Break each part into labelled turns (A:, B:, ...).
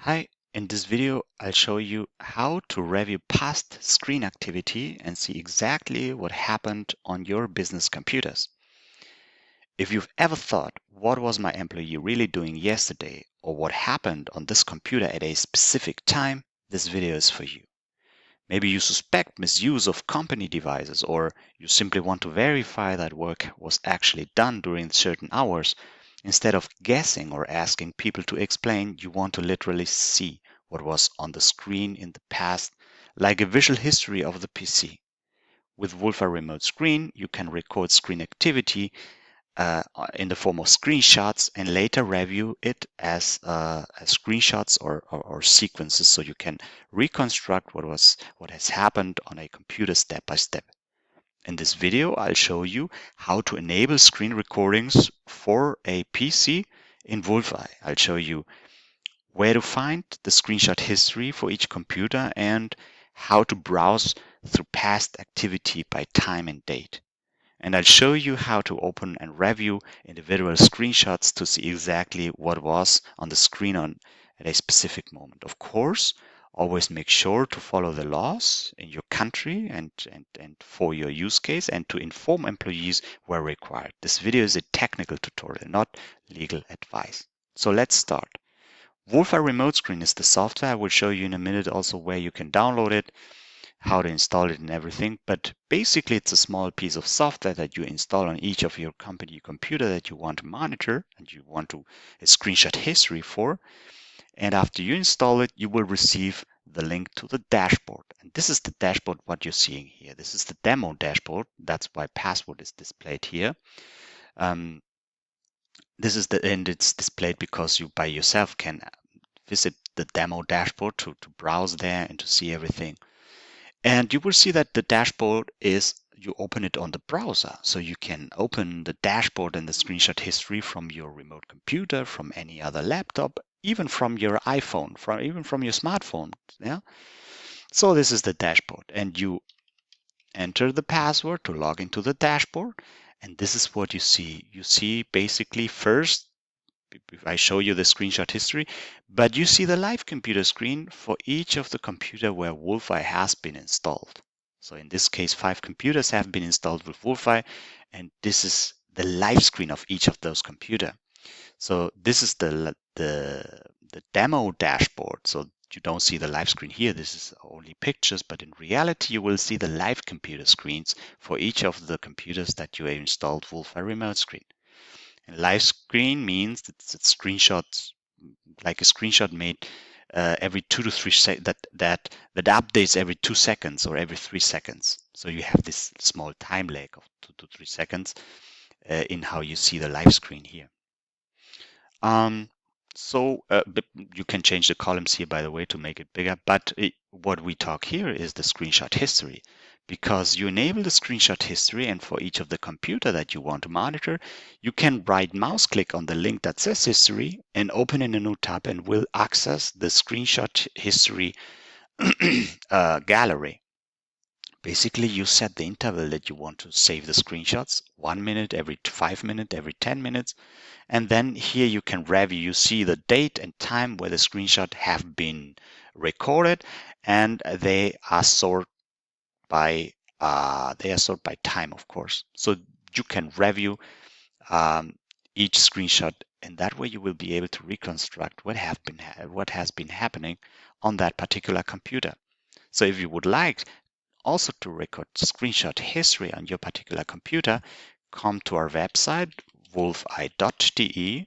A: Hi, in this video I'll show you how to review past screen activity and see exactly what happened on your business computers. If you've ever thought, what was my employee really doing yesterday, or what happened on this computer at a specific time, this video is for you. Maybe you suspect misuse of company devices, or you simply want to verify that work was actually done during certain hours. Instead of guessing or asking people to explain, you want to literally see what was on the screen in the past, like a visual history of the PC. With Wolfeye Remote Screen, you can record screen activity in the form of screenshots and later review it as screenshots or sequences, so you can reconstruct what has happened on a computer step by step. In this video, I'll show you how to enable screen recordings for a PC in Wolfeye. I'll show you where to find the screenshot history for each computer and how to browse through past activity by time and date. And I'll show you how to open and review individual screenshots to see exactly what was on the screen at a specific moment. Of course, always make sure to follow the laws in your country and for your use case, and to inform employees where required. This video is a technical tutorial, not legal advice. So let's start. Wolfeye Remote Screen is the software. I will show you in a minute also where you can download it, how to install it and everything. But basically it's a small piece of software that you install on each of your company computer that you want to monitor and you want to a screenshot history for. And after you install it, you will receive the link to the dashboard. And this is the dashboard what you're seeing here. This is the demo dashboard. That's why password is displayed here. And it's displayed because you by yourself can visit the demo dashboard to browse there and to see everything. And you will see that the dashboard you open it on the browser. So you can open the dashboard and the screenshot history from your remote computer, from any other laptop, even from your iPhone, even from your smartphone. Yeah. So this is the dashboard, and you enter the password to log into the dashboard. And this is what you see. You see basically first, I show you the screenshot history, but you see the live computer screen for each of the computer where Wolfeye has been installed. So in this case, 5 computers have been installed with Wolfeye, and this is the live screen of each of those computers. So this is the demo dashboard. So you don't see the live screen here. This is only pictures, but in reality, you will see the live computer screens for each of the computers that you have installed Wolfeye Remote Screen. And live screen means it's a screenshot, like a screenshot made every 2 to 3 seconds, that updates every 2 seconds or every 3 seconds. So you have this small time lag of 2 to 3 seconds in how you see the live screen here. But you can change the columns here, by the way, to make it bigger. But what we talk here is the screenshot history, because you enable the screenshot history, and for each of the computer that you want to monitor, you can right mouse click on the link that says history and open in a new tab and will access the screenshot history gallery. Basically, you set the interval that you want to save the screenshots, 1 minute, every 5 minutes, every 10 minutes. And then here you can review, you see the date and time where the screenshot have been recorded, and they are sorted by time, of course. So you can review each screenshot, and that way you will be able to reconstruct what has been happening on that particular computer. So if you would like also to record screenshot history on your particular computer, come to our website, wolfeye.de,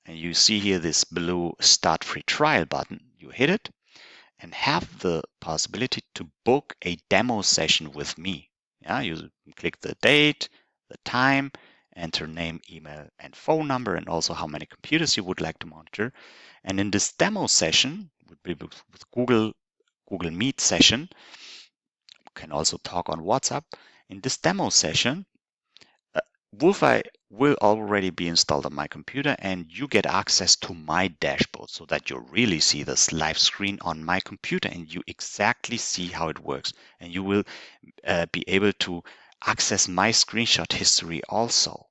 A: and you see here this blue Start Free Trial button. You hit it and have the possibility to book a demo session with me. Yeah, you click the date, the time, enter name, email, and phone number, and also how many computers you would like to monitor. And in this demo session, would be with Google Meet session, can also talk on WhatsApp. In this demo session, Wolfeye will already be installed on my computer, and you get access to my dashboard so that you really see this live screen on my computer and you exactly see how it works. And you will be able to access my screenshot history also.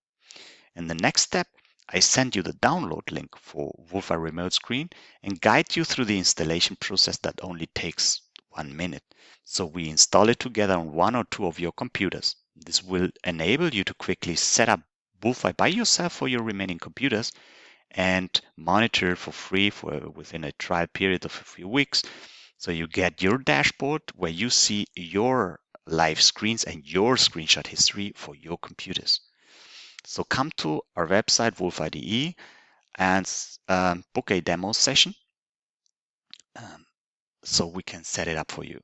A: In the next step, I send you the download link for Wolfeye Remote Screen and guide you through the installation process that only takes 1 minute. So we install it together on one or two of your computers. This will enable you to quickly set up Wolfeye by yourself for your remaining computers and monitor for free within a trial period of a few weeks. So you get your dashboard where you see your live screens and your screenshot history for your computers. So come to our website, wolfeye.de, and book a demo session so we can set it up for you.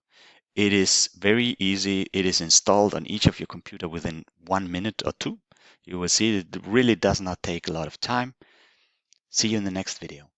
A: It is very easy. It is installed on each of your computer within 1 minute or two. You will see it really does not take a lot of time. See you in the next video.